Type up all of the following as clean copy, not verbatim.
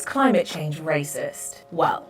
climate change racist? Well,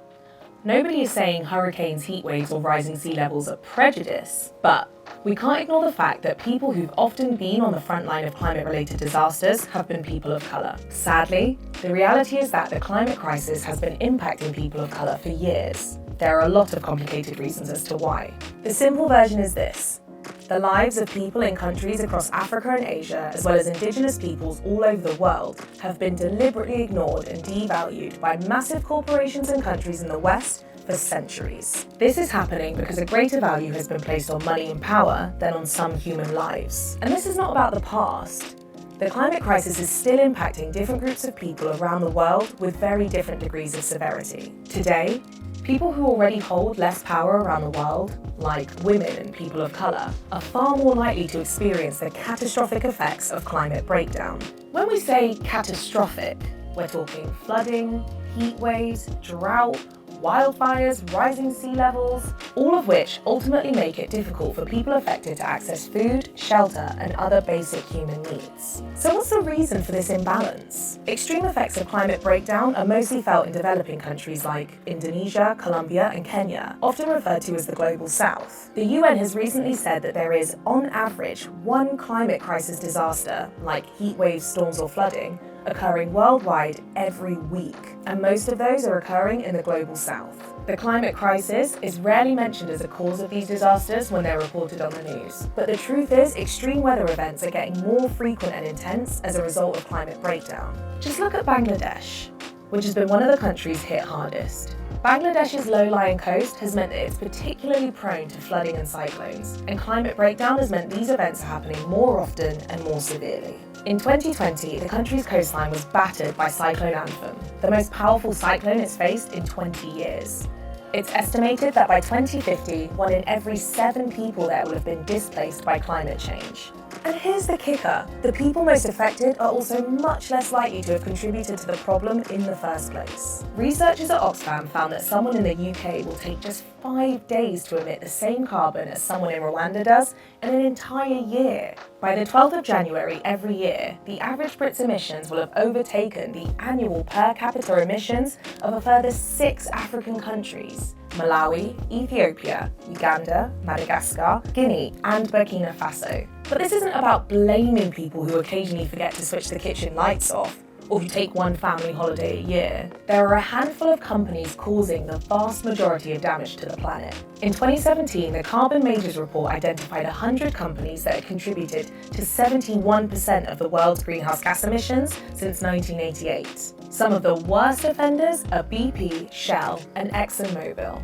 nobody is saying hurricanes, heat waves, or rising sea levels are prejudice, but we can't ignore the fact that people who've often been on the front line of climate-related disasters have been people of colour. Sadly, the reality is that the climate crisis has been impacting people of colour for years. There are a lot of complicated reasons as to why. The simple version is this. The lives of people in countries across Africa and Asia, as well as indigenous peoples all over the world, have been deliberately ignored and devalued by massive corporations and countries in the West for centuries. This is happening because a greater value has been placed on money and power than on some human lives. And this is not about the past. The climate crisis is still impacting different groups of people around the world with very different degrees of severity. Today, people who already hold less power around the world, like women and people of colour, are far more likely to experience the catastrophic effects of climate breakdown. When we say catastrophic, we're talking flooding, heat waves, drought, wildfires, rising sea levels, all of which ultimately make it difficult for people affected to access food, shelter, and other basic human needs. So what's the reason for this imbalance? Extreme effects of climate breakdown are mostly felt in developing countries like Indonesia, Colombia, and Kenya, often referred to as the Global South. The UN has recently said that there is, on average, one climate crisis disaster, like heat waves, storms, or flooding, occurring worldwide every week, and most of those are occurring in the Global South. The climate crisis is rarely mentioned as a cause of these disasters when they're reported on the news, but the truth is extreme weather events are getting more frequent and intense as a result of climate breakdown. Just look at Bangladesh, which has been one of the countries hit hardest. Bangladesh's low-lying coast has meant that it's particularly prone to flooding and cyclones, and climate breakdown has meant these events are happening more often and more severely. In 2020, the country's coastline was battered by Cyclone Anthem, the most powerful cyclone it's faced in 20 years. It's estimated that by 2050, 1 in every 7 people there will have been displaced by climate change. And here's the kicker. The people most affected are also much less likely to have contributed to the problem in the first place. Researchers at Oxfam found that someone in the UK will take just 5 days to emit the same carbon as someone in Rwanda does in an entire year. By the 12th of January every year, the average Brit's emissions will have overtaken the annual per capita emissions of a further 6 African countries: Malawi, Ethiopia, Uganda, Madagascar, Guinea, and Burkina Faso. But this isn't about blaming people who occasionally forget to switch the kitchen lights off, or who take one family holiday a year. There are a handful of companies causing the vast majority of damage to the planet. In 2017, the Carbon Majors report identified 100 companies that had contributed to 71% of the world's greenhouse gas emissions since 1988. Some of the worst offenders are BP, Shell, and ExxonMobil.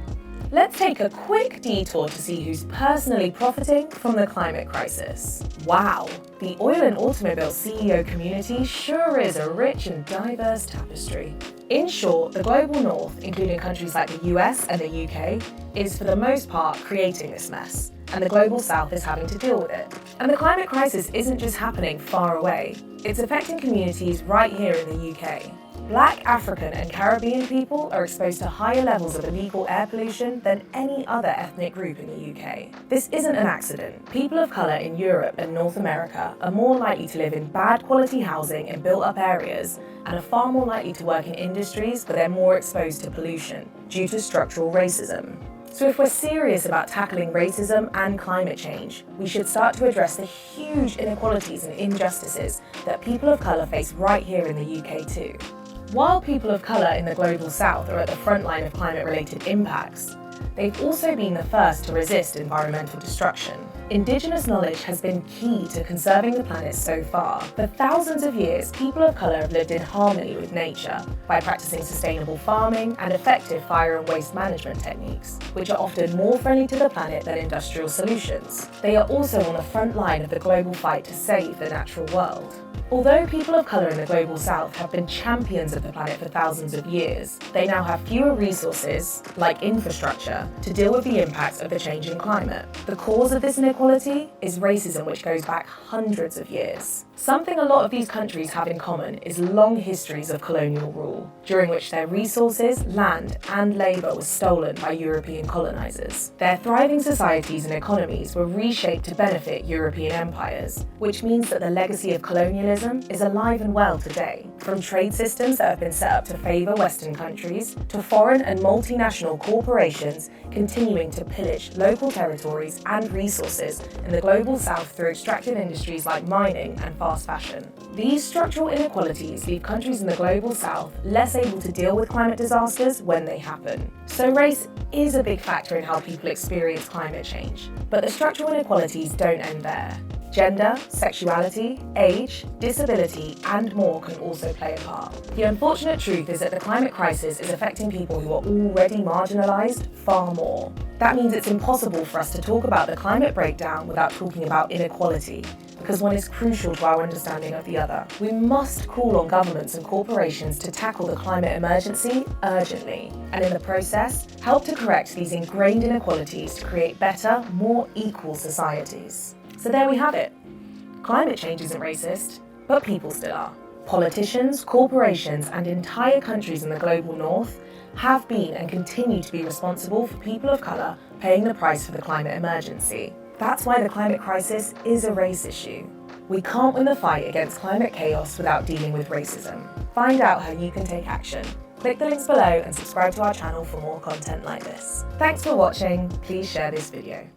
Let's take a quick detour to see who's personally profiting from the climate crisis. Wow, the oil and automobile CEO community sure is a rich and diverse tapestry. In short, the global north, including countries like the US and the UK, is for the most part creating this mess, and the global south is having to deal with it. And the climate crisis isn't just happening far away, it's affecting communities right here in the UK. Black, African, and Caribbean people are exposed to higher levels of illegal air pollution than any other ethnic group in the UK. This isn't an accident. People of colour in Europe and North America are more likely to live in bad quality housing in built-up areas and are far more likely to work in industries where they're more exposed to pollution due to structural racism. So if we're serious about tackling racism and climate change, we should start to address the huge inequalities and injustices that people of colour face right here in the UK too. While people of colour in the Global South are at the front line of climate-related impacts, they've also been the first to resist environmental destruction. Indigenous knowledge has been key to conserving the planet so far. For thousands of years, people of colour have lived in harmony with nature by practicing sustainable farming and effective fire and waste management techniques, which are often more friendly to the planet than industrial solutions. They are also on the front line of the global fight to save the natural world. Although people of colour in the Global South have been champions of the planet for thousands of years, they now have fewer resources, like infrastructure, to deal with the impacts of the changing climate. The cause of this inequality is racism, which goes back hundreds of years. Something a lot of these countries have in common is long histories of colonial rule, during which their resources, land, and labour was stolen by European colonisers. Their thriving societies and economies were reshaped to benefit European empires, which means that the legacy of colonialism is alive and well today. From trade systems that have been set up to favour Western countries, to foreign and multinational corporations continuing to pillage local territories and resources in the global south through extractive industries like mining and fast fashion. These structural inequalities leave countries in the global south less able to deal with climate disasters when they happen. So race is a big factor in how people experience climate change. But the structural inequalities don't end there. Gender, sexuality, age, disability, and more can also play a part. The unfortunate truth is that the climate crisis is affecting people who are already marginalised far more. That means it's impossible for us to talk about the climate breakdown without talking about inequality, because one is crucial to our understanding of the other. We must call on governments and corporations to tackle the climate emergency urgently, and in the process, help to correct these ingrained inequalities to create better, more equal societies. So there we have it. Climate change isn't racist, but people still are. Politicians, corporations, and entire countries in the global north have been and continue to be responsible for people of colour paying the price for the climate emergency. That's why the climate crisis is a race issue. We can't win the fight against climate chaos without dealing with racism. Find out how you can take action. Click the links below and subscribe to our channel for more content like this. Thanks for watching. Please share this video.